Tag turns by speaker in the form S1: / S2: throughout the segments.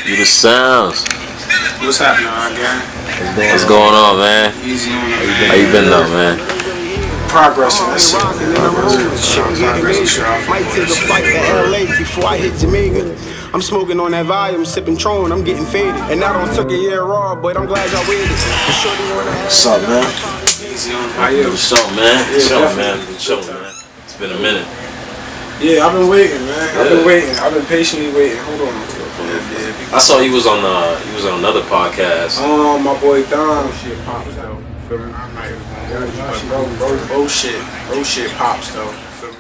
S1: Yuddah Sounds.
S2: What's happening, gang?
S1: What's going on, man?
S2: Easy on it.
S1: How you been though, man?
S2: Progressing, that's it.
S3: Might take a flight to LA before I hit Jamaica. I'm smoking on that volume, sipping Tron, I'm getting faded. And I don't took a year off, but I'm glad y'all waited.
S1: What's up, man?
S2: Easy on it. How you?
S1: What's up, man?
S2: Yeah,
S1: man. It's been a minute.
S2: Yeah, I've been waiting, man. I've been patiently waiting. Hold on.
S1: I saw you was on another podcast.
S2: My boy Don. Shit pops though. Feel me? I'm not even gonna bro shit pops though. Feel me?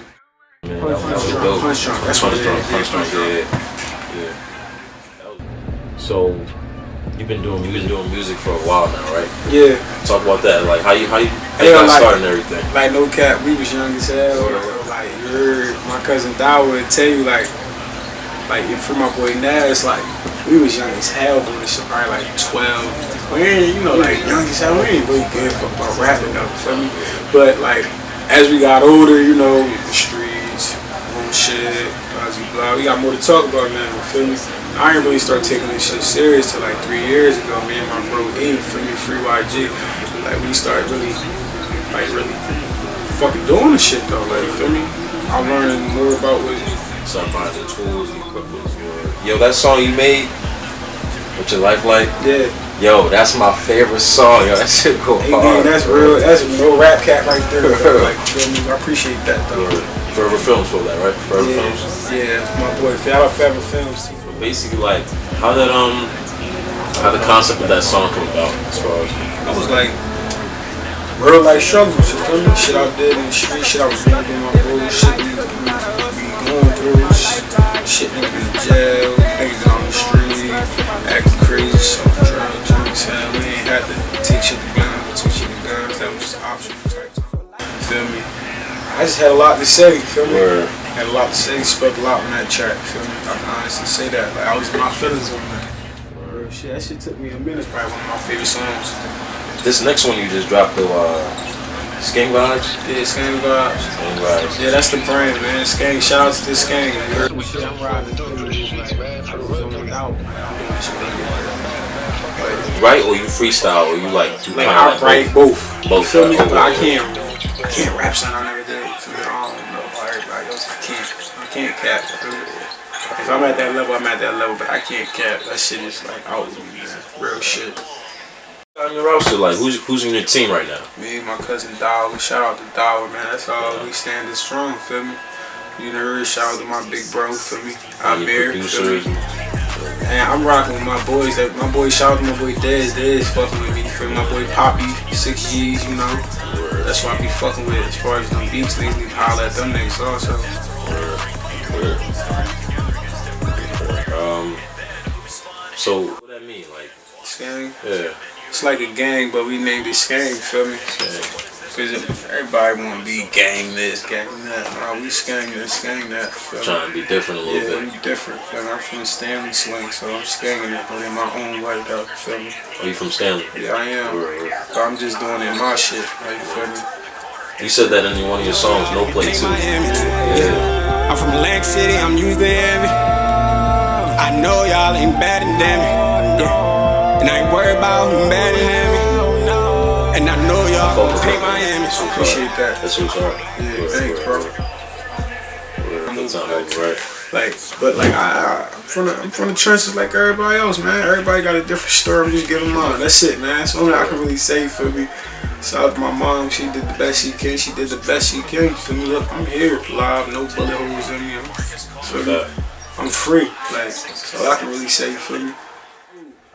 S1: Man, that was dope.
S2: Punch Drunk. That's what it's
S1: Punch Drunk. Yeah. So you've been doing music for a while now, right?
S2: Yeah.
S1: Talk about that. Like how you got started and everything.
S2: Like no cap, we was young as hell. Like you heard my cousin Dawa would tell you like for my boy Nas, like we was young as hell doing this shit, probably like 12. We ain't, like young as hell. We ain't really good about rapping though, feel me? But like as we got older, the streets, shit, blah, we got more to talk about now, feel me? I ain't really start taking this shit serious till like 3 years ago. Me and my bro E, feel me, Free YG. Like we started really fucking doing the shit though, like feel me? I'm learning more about what
S1: Sometimes the tools, the equipment. Yo, that song you made, What's Your Life Like?
S2: Yeah.
S1: Yo, that's my favorite song. Yo, that shit go hard.
S2: Man, that's real. That's a real rap cat right there. Like, feel me? I appreciate that though.
S1: Forever Films for that, right? Forever Films.
S2: Yeah, my boy. Shout out Forever Films.
S1: Basically, like, how the concept of that song come about? As far as
S2: I was like real life struggles. You feel me? Shit I did in the street. Shit I was doing with my bro. Shit we going through. Shit niggas in jail. Niggas on the street. Acting crazy. Selling drugs. You know what I'm saying? We ain't had to take shit to guns. That was just optional type. Feel me? I just had a lot to say, feel me? Had a lot to say, spoke a lot on that track, feel me? I can honestly say that. Like, I was my feelings on that. Real shit, that shit took me a minute. It's probably one of my favorite songs.
S1: this next one you just dropped, the Skvng Vibez?
S2: Yeah, Skvng Vibez.
S1: Skvng Vibez.
S2: Yeah, that's the brand, man. Skvng, shout out to this Skvng. You heard me? Shit, I'm riding through. I was zoned out. I'm doing this shit really.
S1: Right, or you freestyle, or you like
S2: I write both.
S1: Both.
S2: Feel me? But I can't rap something I never did. I don't know about everybody else. I can't cap. If I'm at that level, I'm at that level, but I can't cap. That shit is like out with me, man. Real shit.
S1: On your roster, like who's in your team right now?
S2: Me and my cousin Dollar. Shout out to Dollar, man. That's all. We standing strong, feel me? You know, shout out to my big bro, feel me? I'm here, feel me? And I'm rocking with my boys. My boy, shout out to my boy DEZ fucking with me. Feel me? My boy Poppy, 6 G's, That's what I be fucking with as far as them beats. Niggas need to holler at them niggas also.
S1: So what that mean, like
S2: Skvng?
S1: Yeah.
S2: It's like a gang, but we named it Skvng, feel me? Because everybody want to be gang this, gang that. Nah, we Skvng this, Skvng that.
S1: Trying to be different a little bit.
S2: Yeah, we different. Feel me? I'm from the Stanley swing, so I'm Skvnging it, but in my own way, though. Feel me?
S1: Are you from Stanley?
S2: Yeah, I am. But I'm just doing it my shit. Like, you feel me?
S1: You said that in one of your songs, No Play too. Yeah.
S3: I'm from Atlantic City, I'm used to heavy. I know y'all ain't better than me. Yeah. And I ain't worried about who better than me. And I know y'all gon' pay my image.
S2: Appreciate that.
S1: That's what's up.
S2: Yeah, thanks, bro. I'm from the trenches like everybody else, man. Everybody got a different story. I'm just giving mine. That's it, man. That's all I can really say, for me. Shout out to my mom. She did the best she can. She did the best she can. For me, look, I'm here, live, no bullet holes in me. I'm free. Like, that's all I can really say, for me.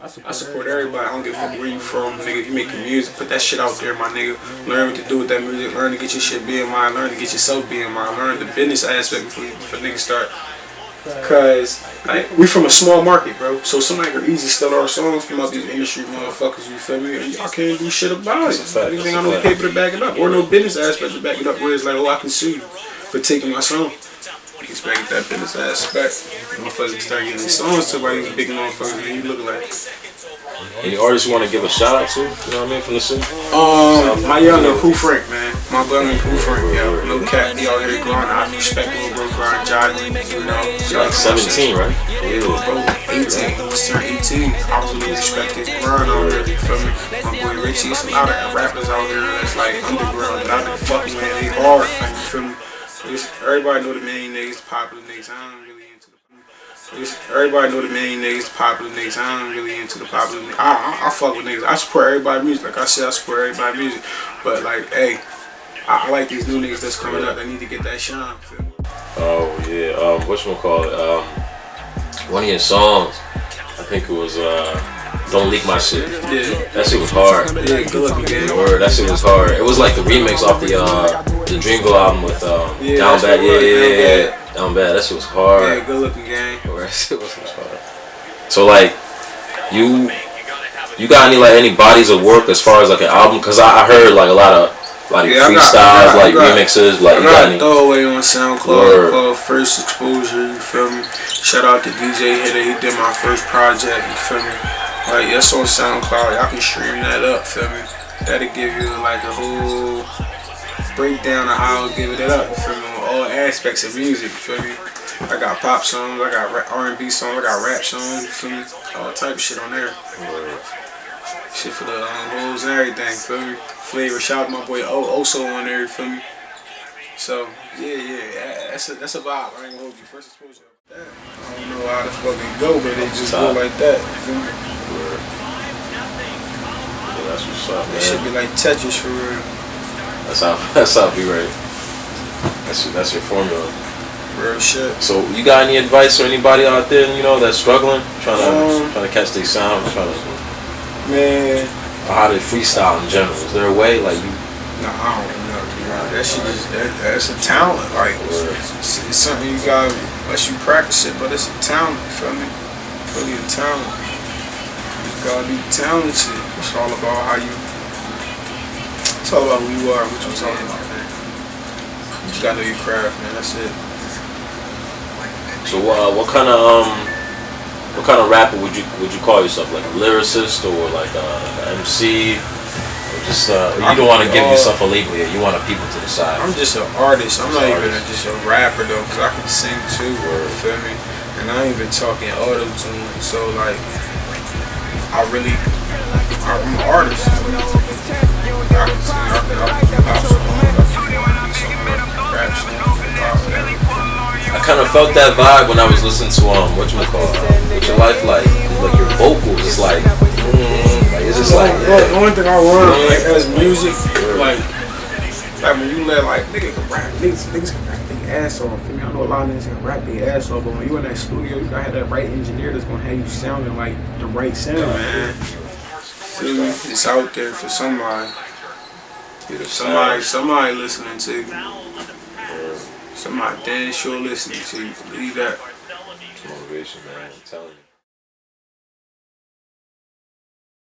S2: I support everybody. I don't give a fuck where you from, nigga. You making music, put that shit out there, my nigga. Learn what to do with that music. Learn to get your shit BMI. Learn to get yourself BMI. Learn the business aspect before niggas start. Cause we from a small market, bro. So somebody can easily steal our songs from out these industry motherfuckers. You feel me? And y'all can't do shit about it. Anything I no paper to back it up, or no business aspect to back it up. Where it's like, oh, I can sue you for taking my song. Expect that business aspect. Motherfuckers start getting songs to why these big motherfuckers and you look like.
S1: Any artists you want to give a shout out to? You know what I mean, from the city?
S2: My youngin' Pooh Frank, man. My youngin' Pooh Frank, yo. No cat, he out here growing. I respect little bro grind, jogging,
S1: You're like 17, right?
S2: Yeah, bro, 18. He's turning respect his grind out there, you feel me? My boy Richie, it's a lot of rappers out here that's like underground that I been fucking with, they hard, like, you feel me? Everybody know the main niggas, popular niggas, I don't really into the everybody know the main niggas, popular niggas, I don't really into the popular niggas. I fuck with niggas, I support everybody's music, like I said, I support everybody's music, but like, hey, I like these new niggas that's coming up, they need to get that shine, feel me?
S1: Oh yeah, whatchamacallit, one of your songs, I think it was Don't Leak My Shit.
S2: Yeah.
S1: That shit was hard.
S2: Yeah, good looking game.
S1: Word, that shit was hard. It was like the remix off the Dreamville album with Down Bad. Yeah. Down Bad. That shit was hard.
S2: Yeah, good looking game.
S1: That shit was hard. So like, you got any bodies of work as far as like an album? Cause I heard like a lot of freestyles, like remixes, like
S2: I got a throwaway on SoundCloud called First Exposure, you feel me? Shout out to DJ Yuddah, he did my first project, you feel me? Like, that's on SoundCloud, y'all can stream that up, feel me? That'll give you like a whole breakdown of how I'll give it up, you feel me? On all aspects of music, you feel me? I got pop songs, I got R&B songs, I got rap songs, you feel me? All type of shit on there. Shit for the hoes and everything, feel me? Flavor, shout out to my boy Oso on there, you feel me? So, yeah, that's a vibe. I ain't gonna hold you. First Exposure. I don't know how the fuck it go, but it just go like that, you feel me?
S1: Yeah, that's what's up, man.
S2: It should be like Tetris for real.
S1: That's how it be, right? That's your formula.
S2: Real shit.
S1: So, you got any advice for anybody out there, you know, that's struggling, trying to catch their sound,
S2: man,
S1: how to freestyle in general? Is there a way, like you?
S2: Nah, I don't know. That shit that's a talent. Like, it's something you gotta, unless you practice it, but it's a talent. You feel me? It's really a talent. You gotta be talented. It's all about how you. It's all about who you are, what you talking about, man. You just gotta know your craft, man. That's it.
S1: So, what kind of rapper would you call yourself? Like a lyricist or like an MC? Or just you don't want to give yourself a label yet. You want to people to the side.
S2: I'm just an artist. I'm not even just a rapper though, cause I can sing too. You feel me? And I ain't even talking auto tune. So like, I'm an artist. I can sing. I can pop songs, rap songs,
S1: I kind of felt that vibe when I was listening to What Your Life Like your vocals, it's like it's just like
S2: the only thing I learned like as music, like when you let like niggas can rap, niggas can rap their ass off. I know a lot of niggas can rap their ass off, but when you in that studio, you gotta have that right engineer that's gonna have you sounding like the right sound, man. Feel me? It's out there for somebody. Somebody listening to you. Somebody damn sure listening to you. Believe that.
S1: Motivation, man. I'm telling you.